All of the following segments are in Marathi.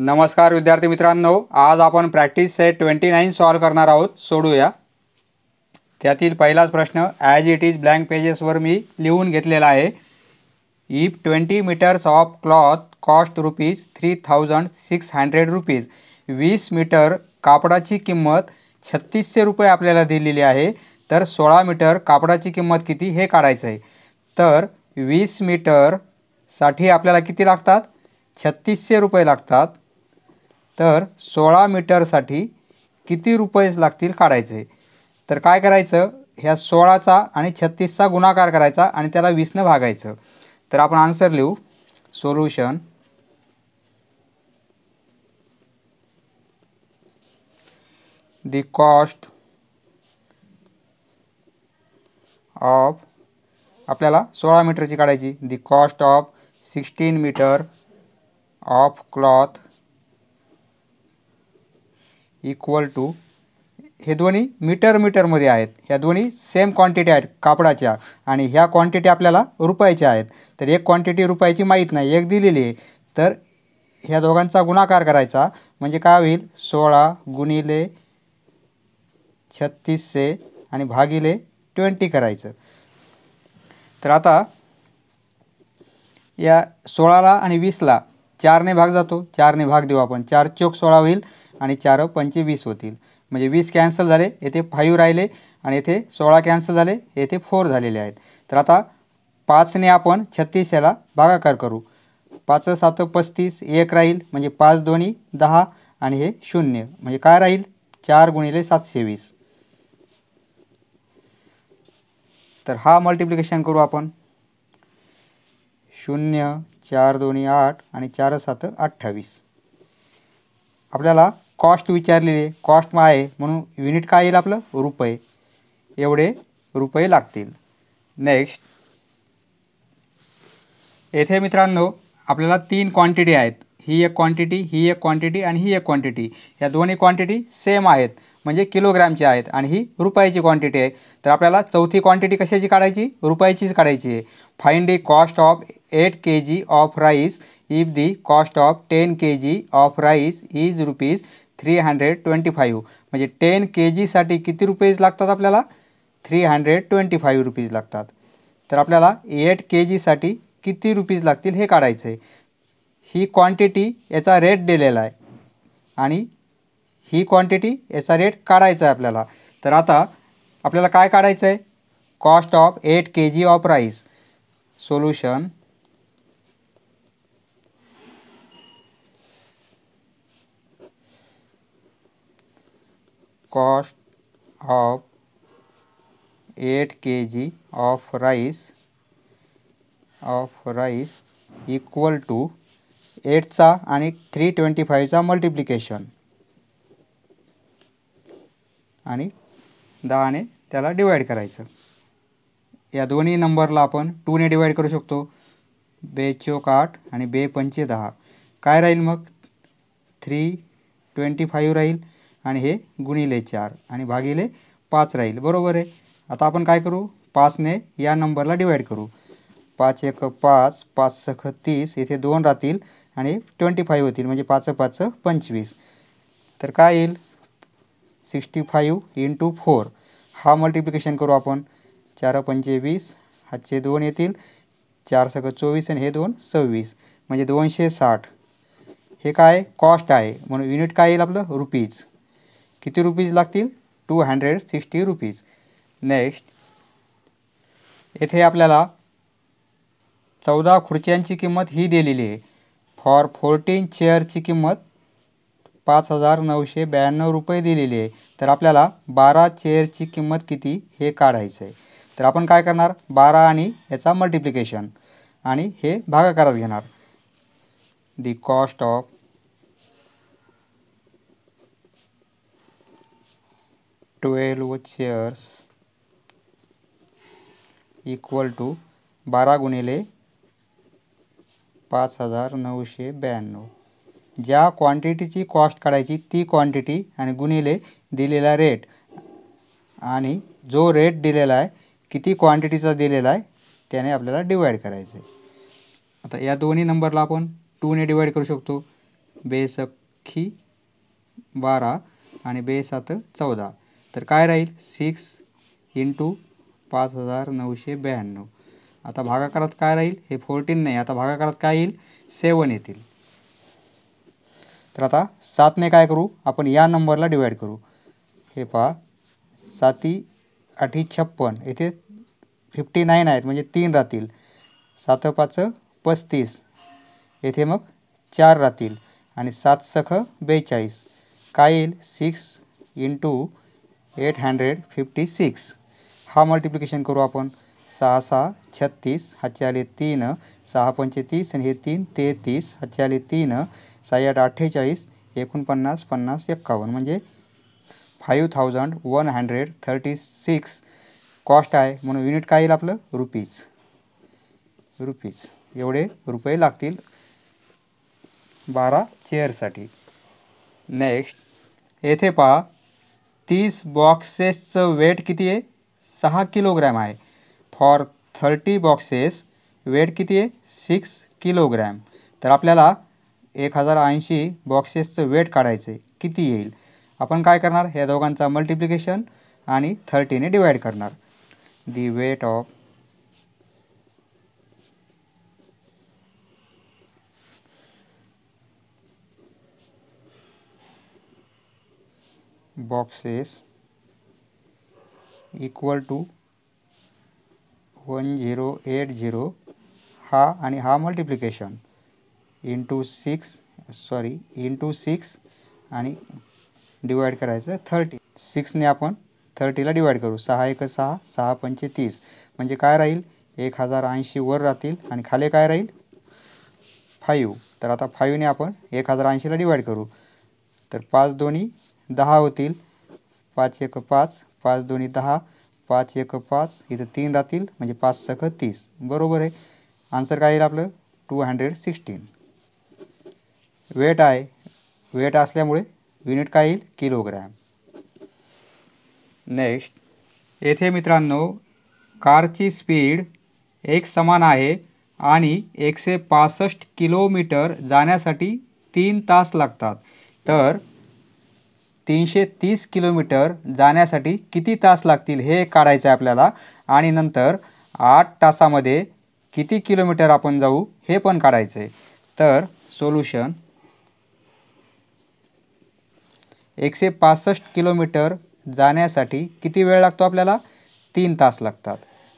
नमस्कार विद्यार्थी मित्रांनो, आज आपण प्रॅक्टिस सेट 29 सॉल्व करणार आहोत. सोडूया. त्यातील पहिलाच प्रश्न ॲज इट इज ब्लँक पेजेसवर मी लिहून घेतलेला आहे. If 20 meters of cloth cost ₹3,600. 20 meter कापडाची किंमत 3600 रुपये आपल्याला दिलेली आहे. तर 16 मीटर कापडाची किंमत किती हे काढायचं आहे. तर 20 मीटरसाठी आपल्याला किती लागतात? 3600 रुपये लागतात. तर 16 मीटरसाठी किती रुपये लागतील काढायचे. तर काय करायचं, ह्या 16चा आणि 36चा गुणाकार करायचा आणि त्याला 20ने भागायचं. तर आपण आन्सर लिहू. सोल्युशन द कॉस्ट ऑफ, आपल्याला 16 मीटरची काढायची. The cost of 16 meter of cloth equal to, हे दोन्ही मीटरमध्ये आहेत. ह्या दोन्ही सेम क्वांटिटी आहेत कापडाच्या आणि ह्या क्वांटिटी आपल्याला रुपयाच्या आहेत. तर एक क्वांटिटी रुपयाची माहीत नाही, एक दिलेली आहे. तर ह्या दोघांचा गुणाकार करायचा म्हणजे काय होईल, 16 गुणिले 3600 आणि भागिले 20 करायचं. तर आता या 16ला आणि 20ला 4ने भाग जातो, 4ने भाग देऊ आपण. 4 चोक 16 होईल आणि 4 पंचे 20 होतील. म्हणजे 20 कॅन्सल झाले, येथे 5 राहिले आणि येथे 16 कॅन्सल झाले, येथे 4 झालेले आहेत. तर आता 5ने आपण 3600ला भागाकार करू. 5 7 35, 1 राहील म्हणजे 5 दोन्ही 10 आणि हे 0 म्हणजे काय राहील, 4 गुणिले 720. तर हा मल्टिप्लिकेशन करू आपण. 0 4 दोन्ही 8 आणि 4 7 28. आपल्याला कॉस्ट विचारलेली आहे, कॉस्ट आहे म्हणून युनिट काय येईल आपलं, रुपये. एवढे रुपये लागतील. नेक्स्ट, येथे मित्रांनो आपल्याला 3 क्वांटिटी आहेत. ही एक क्वांटिटी, ही एक क्वांटिटी आणि ही एक क्वांटिटी. ह्या दोन्ही क्वांटिटी सेम आहेत म्हणजे किलोग्रामच्या आहेत आणि ही रुपयाची क्वांटिटी आहे. तर आपल्याला चौथी क्वांटिटी कशाची काढायची, रुपयाचीच काढायची आहे. Find the cost of 8 kg of rice if the cost of 10 kg of rice is ₹325. म्हणजे 10 kgसाठी किती रुपये लागतात आपल्याला, ₹325 लागतात. तर आपल्याला 8 kgसाठी किती रुपीज लागतील हे काढायचं आहे. ही क्वांटिटी याचा रेट दिलेला आहे आणि ही क्वांटिटी याचा रेट काढायचा आहे आपल्याला. तर आता आपल्याला काय काढायचं आहे, cost of 8 kg of rice. Solution cost of 8 kg of rice equal to 8चा आणि 325चा मल्टिप्लिकेशन आणि 10ने त्याला डिवाईड करायचं. या दोन्ही नंबरला आपण 2ने डिवाईड करू शकतो. 2 चोक 8 आणि 2 पंचे 10. काय राहील मग, 325 राहील आणि हे गुणिले 4 आणि भागिले 5 राहील. बरोबर आहे. आता आपण काय करू, 5ने या नंबरला डिवाईड करू. 5 1 5, 5 6 30, इथे 2 राहतील आणि 25 होतील म्हणजे 5 5 25. तर काय येईल, 65 × 4. हा मल्टिप्लिकेशन करू आपण. 4 पंचे 20, हातचे 2 येतील, 4 6 24 आणि हे 2 26 म्हणजे 260. हे काय कॉस्ट आहे म्हणून युनिट काय येईल आपलं, रुपीज. किती रुपीज लागतील, 260 रुपीज. नेक्स्ट, येथे आपल्याला 14 खुर्च्यांची किंमत ही दिलेली आहे. फॉर 14 चेअरची किंमत 5,992 रुपये दिलेली आहे. तर आपल्याला 12 चेअरची किंमत किती हे काढायचं आहे. तर आपण काय करणार, 12 आणि याचा मल्टिप्लिकेशन आणि हे भागाकारात घेणार. The cost of 12 chairs equal to 12 गुणिले 5,992. ज्या क्वांटिटीची कॉस्ट काढायची ती क्वांटिटी आणि गुणिले दिलेला रेट आणि जो रेट दिलेला आहे किती क्वांटिटीचा दिलेला आहे त्याने आपल्याला डिवाईड करायचं आहे. आता या दोन्ही नंबरला आपण 2ने डिवाईड करू शकतो. बेसखी 12 आणि बेसात 14. तर काय राहील 6 × 5992. आता भागाकारात काय राहील, हे 14 नाही, आता भागाकारात काय येईल 7 येतील. तर आता 7ने काय करू आपण, या नंबरला डिवाईड करू. हे पहा 7 8 56, इथे 59 आहेत म्हणजे 3 राहतील. 7 5 35, येथे मग 4 राहतील आणि 7 सख 42. काय येईल 6 × 856. हा मल्टिप्लिकेशन करू आपण. 6 6 36, हातचे आले 3, 6 पंचे 30 आणि हे 3 33, हातचे आले 3, 6 8 48, 49 50 51 म्हणजे 5136 कॉस्ट आहे. म्हणून युनिट काय येईल आपलं रुपीज. एवढे रुपये लागतील 12 चेअरसाठी. नेक्स्ट येथे पहा 30 बॉक्सेसचं वेट किती आहे 6 किलोग्रॅम आहे. फॉर 30 बॉक्सेस वेट किती आहे 6 किलोग्रॅम. तर आपल्याला 1080 बॉक्सेसचं वेट काढायचं आहे. किती येईल, आपण काय करणार, ह्या दोघांचा मल्टिप्लिकेशन आणि 30ने डिवाईड करणार. The weight of boxes equal to 1080 हा आणि हा मल्टिप्लिकेशन इंटू 6 आणि डिवाईड करायचं 30. 6ने आपण 30ला डिवाईड करू. 6 1 6, 6 पंचे 30 म्हणजे काय राहील 1080 वर राहतील आणि खाली काय राहील 5. तर आता 5ने आपण 1080ला डिवाईड करू. तर 5 दोन्ही 10 होतील. 5 1 5, 5 दोन्ही 10, 5 1 5, इथं 3 राहतील म्हणजे 5 सख 30. बरोबर आहे. आन्सर काय येईल आपलं 216. वेट आहे, वेट असल्यामुळे युनिट काय येईल किलोग्रॅम. नेक्स्ट येथे मित्रांनो कारची स्पीड एक समान आहे आणि 165 किलोमीटर जाण्यासाठी 3 तास लागतात. तर 330 किलोमीटर जाण्यासाठी किती तास लागतील हे काढायचं आहे आपल्याला. आणि नंतर 8 तासामध्ये किती किलोमीटर आपण जाऊ हे पण काढायचं आहे. तर सोल्युशन 165 किलोमीटर जाण्यासाठी किती वेळ लागतो आपल्याला 3 तास लागतात.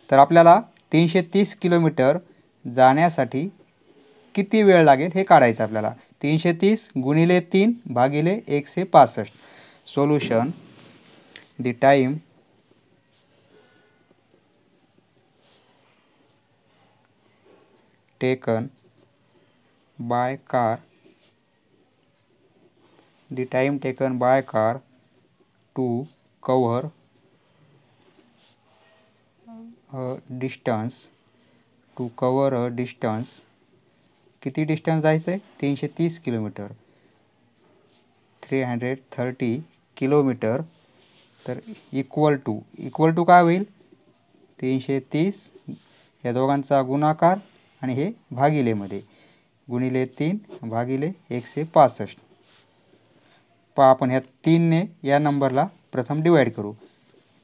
तर आपल्याला 330 किलोमीटर जाण्यासाठी किती वेळ लागेल हे काढायचं आपल्याला. 330 गुणिले 3 भागिले 165. Solution the time taken by car to cover a distance किती डिस्टन्स जायचं आहे 330 किलोमीटर 330 किलोमीटर. तर इक्वल टू काय होईल 330 या दोघांचा गुणाकार आणि हे भागिलेमध्ये गुणिले 3 भागिले 165. पहा आपण ह्या 3ने या नंबरला प्रथम डिवाईड करू.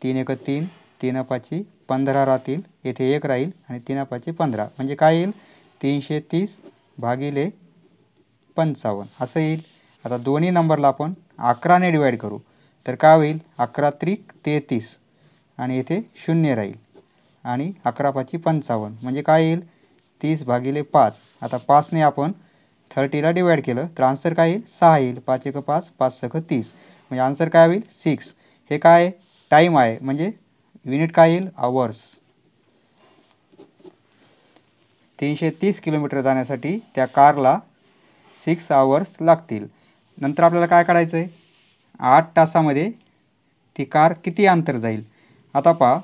3 1 3, 3 5 15 राहतील, येथे 1 राहील आणि 3 5 15 म्हणजे काय येईल 330 भागिले 55 असं येईल. आता दोन्ही नंबरला आपण 11ने डिवाईड करू. तर काय होईल 11 त्रिक 33 आणि येथे 0 राहील आणि 11 5 55 म्हणजे काय येईल 30 भागिले 5. आता 5ने आपण 30ला डिवाईड केलं तर आन्सर काय येईल 6 येईल. 5 1 5, 5 सख 30 म्हणजे आन्सर काय होईल 6. हे काय टाईम आहे म्हणजे युनिट काय येईल आवर्स. 330 किलोमीटर जाण्यासाठी त्या कारला 6 आवर्स लागतील. नंतर आपल्याला काय काढायचं आहे 8 तासामध्ये ती कार किती अंतर जाईल. आता पहा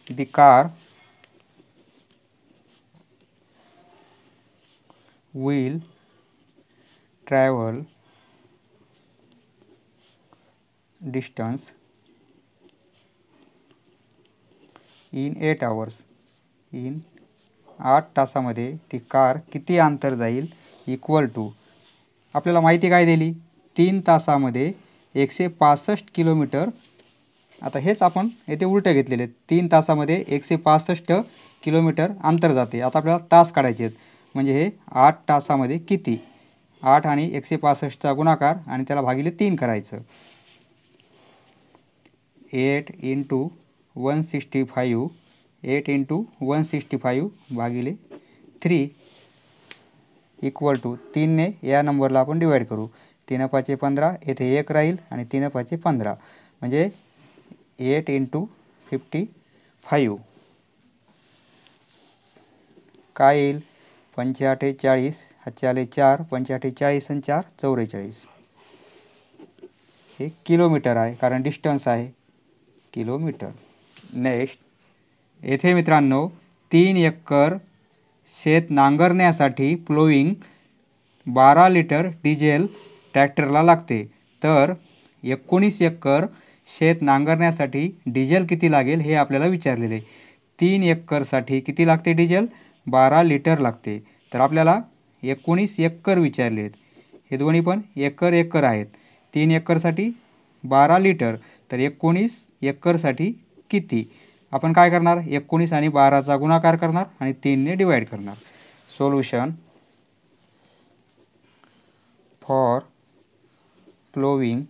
दी car will travel distance in 8 hours. 8 तासामध्ये ती कार किती अंतर जाईल इक्वल टू आपल्याला माहिती काय दिली 3 तासामध्ये 165 किलोमीटर. आता हेच आपण येथे उलटे घेतलेले 3 तासामध्ये 165 किलोमीटर अंतर जाते. आता आपल्याला तास काढायचे आहेत म्हणजे हे 8 तासामध्ये किती 8 आणि 165चा गुणाकार आणि त्याला भागिले 3 करायचं. 8 × 165 8 × 165 भागिले 3 इक्वल टू 3ने या नंबरला आपण डिवाईड करू. 3 5 15 येथे 1 राहील आणि 3 5 15 म्हणजे 8 × 55 काय येईल 45 40 हातचे 4 45 40 आणि 4 44 हे किलोमीटर आहे कारण डिस्टन्स आहे किलोमीटर. नेक्स्ट येथे मित्रांनो 3 एकर शेत नांगरण्यासाठी प्लोईंग 12 लिटर डिझेल ट्रॅक्टरला लागते. तर 19 एकर शेत नांगरण्यासाठी डिझेल किती लागेल हे आपल्याला विचारलेले. 3 एकरसाठी किती लागते डिझेल 12 लिटर लागते. तर आपल्याला 19 एकर विचारले आहेत. हे दोन्ही पण एकर एकर आहेत. 3 एकरसाठी 12 लिटर तर 19 एकरसाठी किती आपण काय करणार 19 आणि 12चा गुणाकार करणार आणि 3ने डिवाईड करणार. सोल्युशन फॉर प्लोईंग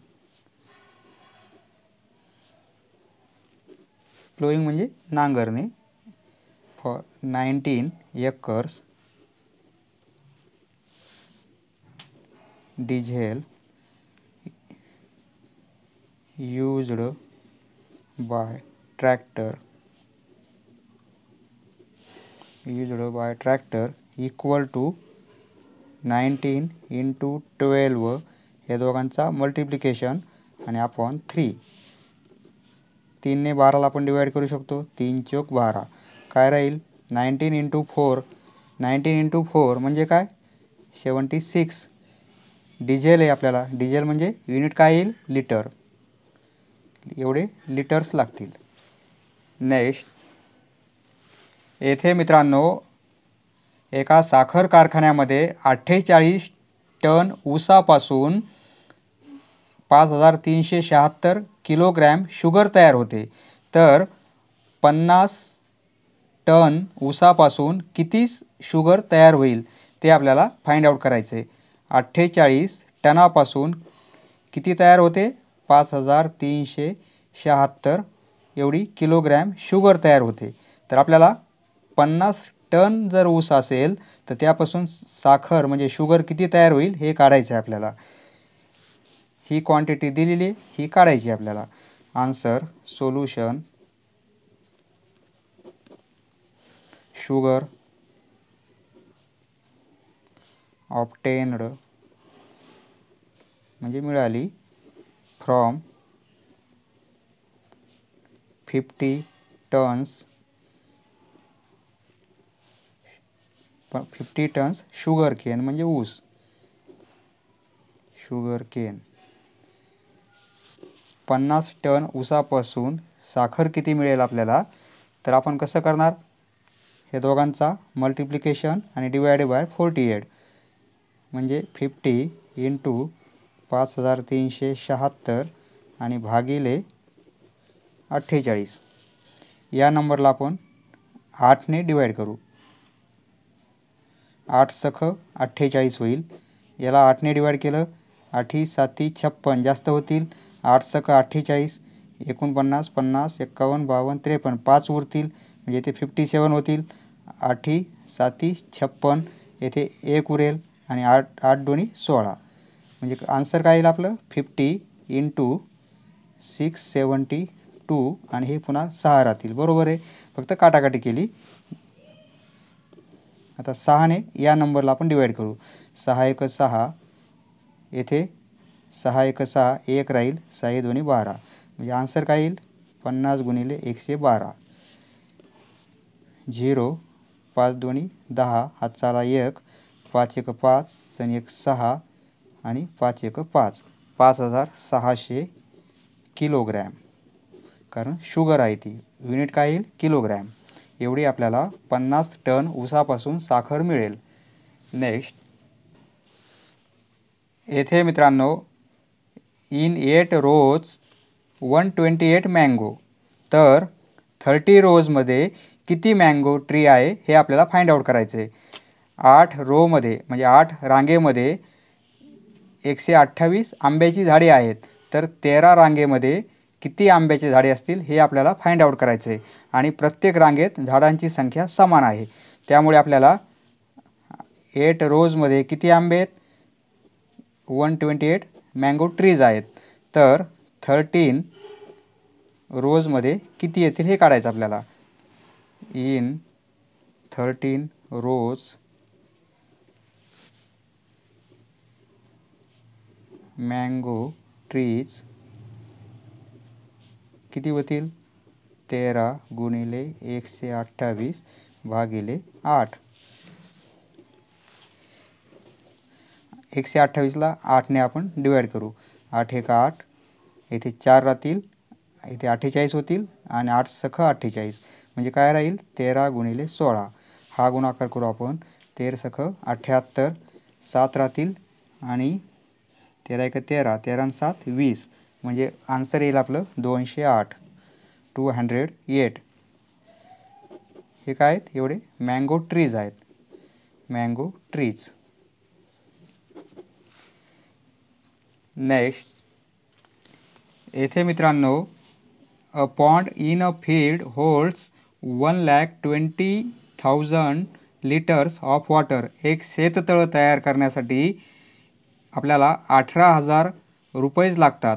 म्हणजे नांगरणे for 19 acres diesel used by tractor equal to 19 × 12 या दोघांचा मल्टिप्लिकेशन आणि अपॉन 3. 3ने 12ला आपण डिवाईड करू शकतो 3 चौक 12 काय राहील 19 × 4 19 × 4 म्हणजे काय 76. डिझेल आहे आपल्याला डिझेल म्हणजे युनिट काय येईल लिटर एवढे लिटर्स लागतील. नेक्स्ट येथे मित्रांनो एका साखर कारखान्यामध्ये 48 टन ऊसापासून 5376 किलोग्रॅम शुगर तयार होते. तर 50 टन ऊसापासून किती शुगर तयार होईल ते आपल्याला फाइंड आउट करायचे. 48 टनापासून किती तयार होते 5376 एवढी किलोग्रॅम शुगर तयार होते. तर आपल्याला 50 टन जर ऊस असेल तर त्यापासून साखर म्हणजे शुगर किती तयार होईल हे काढायचं आहे आपल्याला. ही क्वांटिटी दिलेली ही काढायची आपल्याला. आन्सर सोल्युशन शुगर ऑब्टेन्ड म्हणजे मिळाली फ्रॉम 50 टन्स शुगर केन म्हणजे ऊस शुगर केन. 50 टन ऊसापासून साखर किती मिळेल आपल्याला तर आपण कसं करणार हे दोघांचा मल्टिप्लिकेशन आणि डिवाइडेड बाय 48 म्हणजे 50 × 5376 आणि भागिले 48 या नंबरला आपण 8ने डिवाईड करू. 8 सख 48 होईल. याला 8ने डिवाईड केलं 8 7 56 जास्त होतील. 8 सख 48 49 50 51 52 53 5 उरतील म्हणजे येथे 57 होतील. 8 7 56 येथे 1 उरेल आणि 8 2 16 म्हणजे आन्सर काय येईल आपलं 50 × 672 आणि हे पुन्हा 6 राहतील. बरोबर आहे फक्त काटाकाटी केली. आता 6ने या नंबरला आपण डिवाईड करू. 6 1 6 येथे 6 1 6 1 राहील 6 2 12 म्हणजे आन्सर काय येईल 50 × 112 0 5 2 10 हातचाला 1 5 1 5 आणि 1 6 आणि 5 1 5 5600 किलोग्रॅम कारण शुगर आहे ती युनिट काय येईल किलोग्रॅम. एवढी आपल्याला 50 टन ऊसापासून साखर मिळेल. नेक्स्ट येथे मित्रांनो इन 8 रोज 128 मँगो, तर 30 रोजमध्ये किती मँगो ट्री आहे हे आपल्याला फाइंड आउट करायचं आहे. 8 रोमध्ये म्हणजे 8 रांगेमध्ये 128 आंब्याची झाडे आहेत, तर 13 रांगेमध्ये किती आंब्याची झाडे असतील हे आपल्याला फाइंड आउट करायचं आहे. आणि प्रत्येक रांगेत झाडांची संख्या समान आहे, त्यामुळे आपल्याला 8 रोजमध्ये किती आंबे आहेत, 128 मँगो ट्रीज आहेत, तर 13 रोजमध्ये किती येतील हे काढायचं आपल्याला. इन 13 रोज मँगो ट्रीज किती होतील, 13 गुणिले 128 भागिले 8. 128ला 8ने आपण डिवाईड करू. 8 एक 8, इथे 4 राहतील, इथे 48 होतील आणि 8 सख 48, म्हणजे काय राहील 13 गुणिले 16. हा गुणाकार करू आपण. 13 सख 78, 7 राहतील आणि 13 एक 13, 13 आणि 7 20, म्हणजे आन्सर येईल आपलं 208, 208. हे काय आहेत, एवढे मँगो ट्रीज आहेत, मँगो ट्रीज. नेक्स्ट येथे मित्रांनो a pond in a field holds 1,20,000 litres of water. एक शेततळ तयार करण्यासाठी आपल्याला 18,000 रुपये लागतात.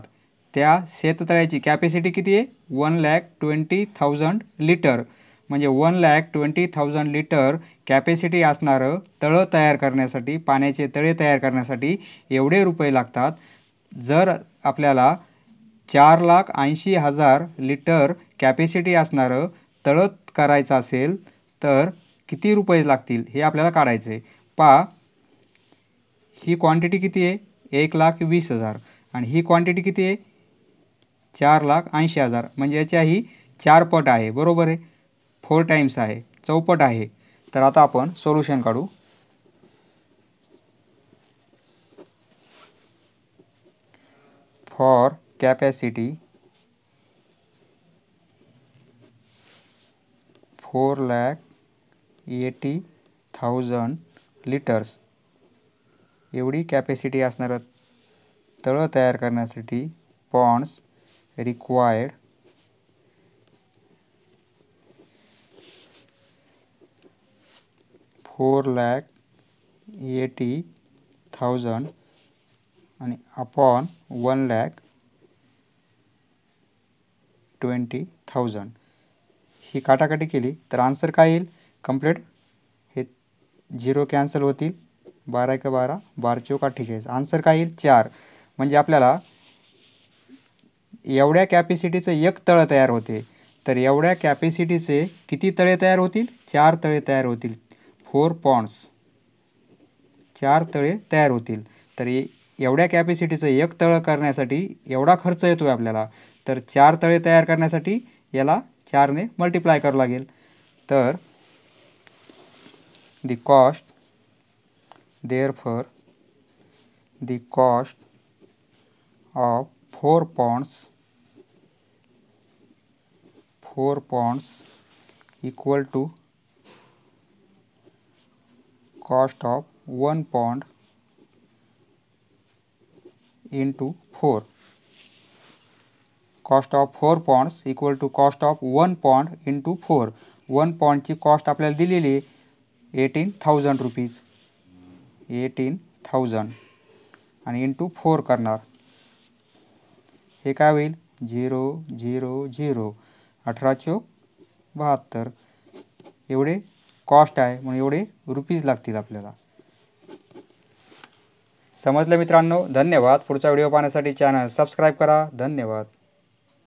त्या शेततळ्याची कॅपॅसिटी किती आहे, 1,20,000 लिटर, म्हणजे 1,20,000 लिटर कॅपॅसिटी असणारं तळं तयार करण्यासाठी, पाण्याचे तळे तयार करण्यासाठी एवढे रुपये लागतात. जर आपल्याला 4,80,000 लिटर कॅपॅसिटी असणारं तळं करायचं असेल तर किती रुपये लागतील हे आपल्याला काढायचं आहे. पहा, ही क्वांटिटी किती आहे, 1,20,000 आणि ही क्वांटिटी किती आहे, 4,80,000, म्हणजे याच्याही 4 पट आहे, बरोबर आहे, 4 टाइम्स आहे, चौपट आहे. तर आता आपण सोल्युशन काढू. फॉर कॅपॅसिटी 4,80,000 लिटर्स एवढी कॅपॅसिटी असणारं तळं तयार करण्यासाठी पॉन्ड्स रिक्वायर्ड 4,80,000 आणि अपॉन 1,20,000 ही काटाकाटी केली तर आन्सर काय येईल, कंप्लीट हे 0 कॅन्सल होतील, 12 एक 12, 12 चौक 48, आन्सर काय येईल 4. म्हणजे आपल्याला एवढ्या कॅपॅसिटीचं एक तळं तयार होते, तर एवढ्या कॅपॅसिटीचे किती तळे तयार होतील, 4 तळे तयार होतील, 4 पॉन्ड्स, 4 तळे तयार होतील. तर एवढ्या कॅपॅसिटीचं एक तळं करण्यासाठी एवढा खर्च येतो आहे आपल्याला, तर 4 तळे तयार करण्यासाठी याला 4ने मल्टिप्लाय करावं लागेल. तर the cost, therefore the cost of 4 pounds equal to cost of 1 pound into 4. Cost of 4 pounds equal to cost of 1 pound into 4. 1 पॉन्डची कॉस्ट आपल्याला दिलेली आहे 18,000 रुपीज, 18,000 आणि इंटू 4 करणार. हे काय होईल 0 0 0, 18 चौक 72, एवढे कॉस्ट आहे, म्हणून एवढे रुपीज लागतील आपल्याला. समजलं मित्रांनो, धन्यवाद. पुढचा व्हिडिओ पाहण्यासाठी चॅनल सबस्क्राईब करा. धन्यवाद.